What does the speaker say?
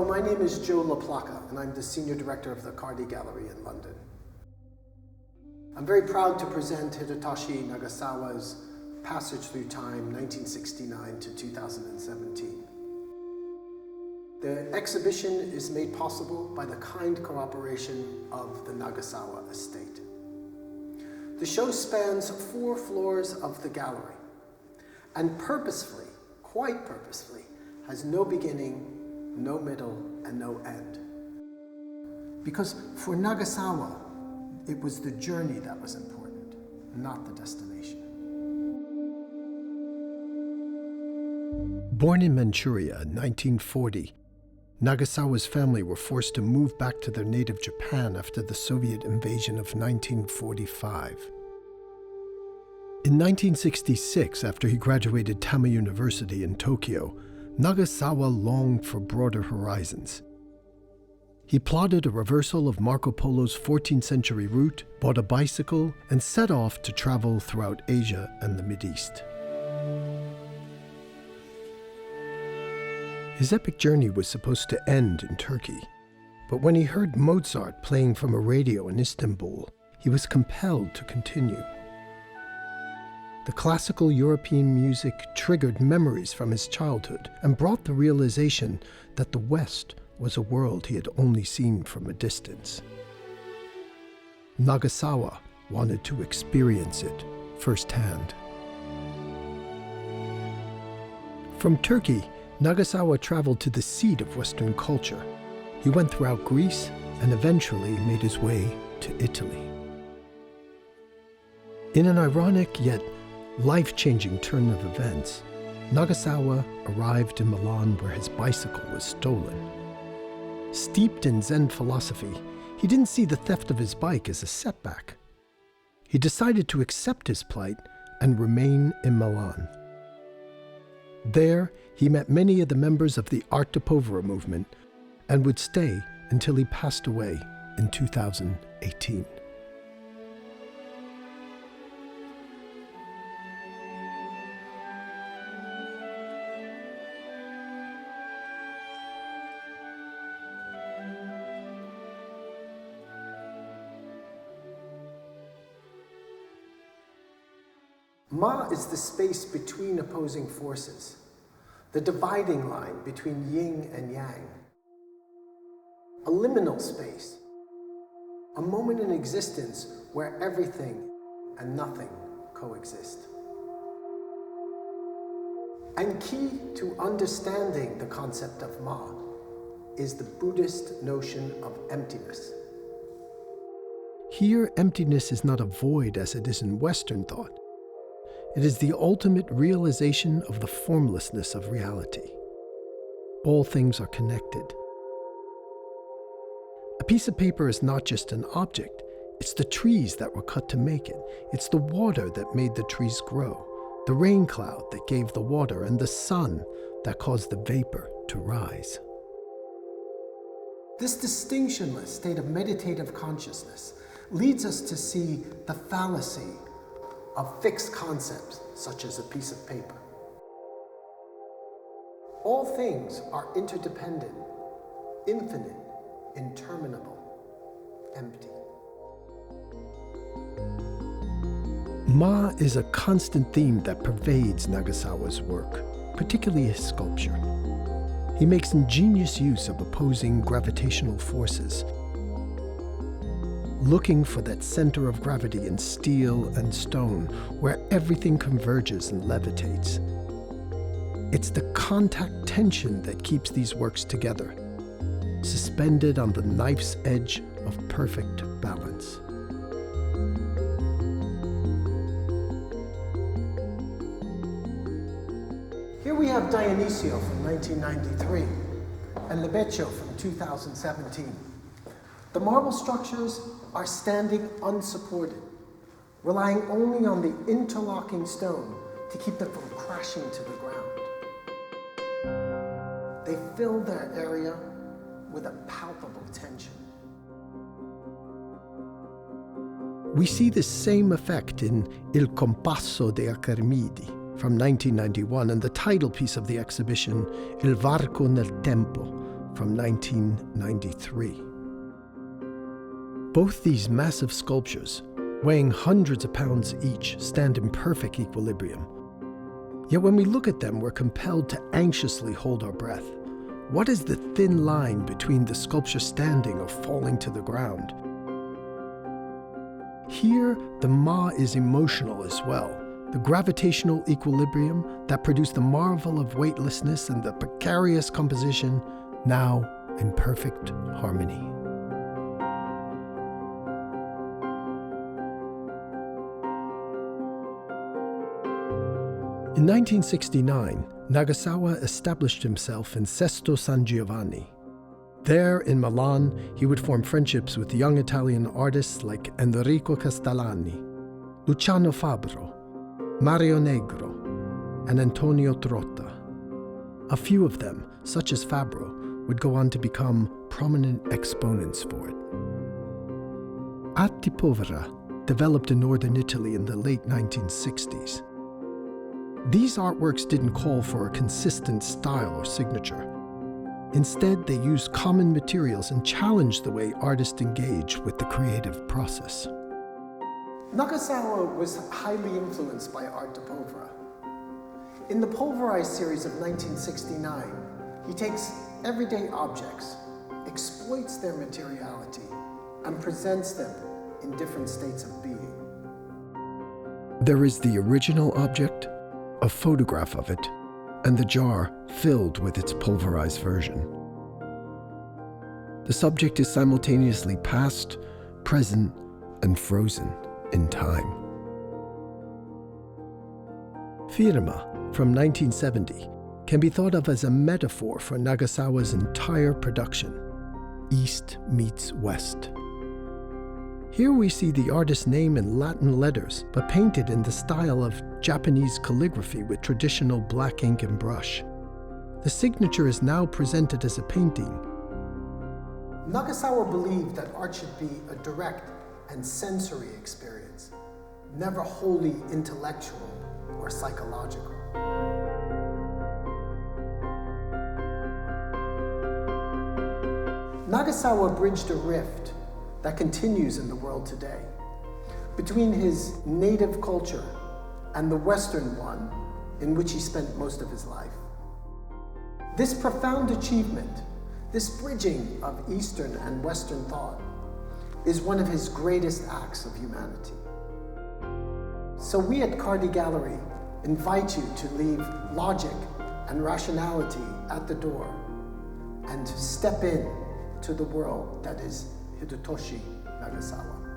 my name is Joe LaPlaca, and I'm the Senior Director of the Cardi Gallery in London. I'm very proud to present Hidetoshi Nagasawa's Passage Through Time, 1969 to 2017. The exhibition is made possible by the kind cooperation of the Nagasawa estate. The show spans 4 floors of the gallery, and purposefully, quite purposefully, has no beginning, no middle, and no end. Because for Nagasawa, it was the journey that was important, not the destination. Born in Manchuria in 1940, Nagasawa's family were forced to move back to their native Japan after the Soviet invasion of 1945. In 1966, after he graduated Tama University in Tokyo, Nagasawa longed for broader horizons. He plotted a reversal of Marco Polo's 14th century route, bought a bicycle, and set off to travel throughout Asia and the Mideast. His epic journey was supposed to end in Turkey, but when he heard Mozart playing from a radio in Istanbul, he was compelled to continue. The classical European music triggered memories from his childhood and brought the realization that the West was a world he had only seen from a distance. Nagasawa wanted to experience it firsthand. From Turkey, Nagasawa traveled to the seat of Western culture. He went throughout Greece and eventually made his way to Italy. In an ironic yet life-changing turn of events, Nagasawa arrived in Milan where his bicycle was stolen. Steeped in Zen philosophy, he didn't see the theft of his bike as a setback. He decided to accept his plight and remain in Milan. There, he met many of the members of the Arte Povera movement and would stay until he passed away in 2018. Ma is the space between opposing forces, the dividing line between yin and yang. A liminal space, a moment in existence where everything and nothing coexist. And key to understanding the concept of Ma is the Buddhist notion of emptiness. Here, emptiness is not a void as it is in Western thought. It is the ultimate realization of the formlessness of reality. All things are connected. A piece of paper is not just an object. It's the trees that were cut to make it. It's the water that made the trees grow, the rain cloud that gave the water, and the sun that caused the vapor to rise. This distinctionless state of meditative consciousness leads us to see the fallacy of fixed concepts, such as a piece of paper. All things are interdependent, infinite, interminable, empty. Ma is a constant theme that pervades Nagasawa's work, particularly his sculpture. He makes ingenious use of opposing gravitational forces, looking for that center of gravity in steel and stone where everything converges and levitates. It's the contact tension that keeps these works together, suspended on the knife's edge of perfect balance. Here we have Dionisio from 1993 and Lebeccio from 2017. The marble structures are standing unsupported, relying only on the interlocking stone to keep them from crashing to the ground. They fill their area with a palpable tension. We see the same effect in Il Compasso de Achermidi from 1991 and the title piece of the exhibition, Il Varco nel Tempo, from 1993. Both these massive sculptures, weighing hundreds of pounds each, stand in perfect equilibrium. Yet when we look at them, we're compelled to anxiously hold our breath. What is the thin line between the sculpture standing or falling to the ground? Here, the Ma is emotional as well. The gravitational equilibrium that produced the marvel of weightlessness and the precarious composition, now in perfect harmony. In 1969, Nagasawa established himself in Sesto San Giovanni. There, in Milan, he would form friendships with young Italian artists like Enrico Castellani, Luciano Fabro, Mario Negro, and Antonio Trotta. A few of them, such as Fabro, would go on to become prominent exponents for it. Arte Povera developed in northern Italy in the late 1960s. These artworks didn't call for a consistent style or signature. Instead, they used common materials and challenged the way artists engage with the creative process. Nagasawa was highly influenced by Arte Povera. In the Pulverized series of 1969, he takes everyday objects, exploits their materiality, and presents them in different states of being. There is the original object, a photograph of it, and the jar filled with its pulverized version. The subject is simultaneously past, present, and frozen in time. Firma, from 1970, can be thought of as a metaphor for Nagasawa's entire production. East meets West. Here we see the artist's name in Latin letters, but painted in the style of Japanese calligraphy with traditional black ink and brush. The signature is now presented as a painting. Nagasawa believed that art should be a direct and sensory experience, never wholly intellectual or psychological. Nagasawa bridged a rift that continues in the world today between his native culture and the Western one in which he spent most of his life. This profound achievement, this bridging of Eastern and Western thought, is one of his greatest acts of humanity. So we at Cardi Gallery invite you to leave logic and rationality at the door and to step in to the world that is Hidetoshi Nagasawa.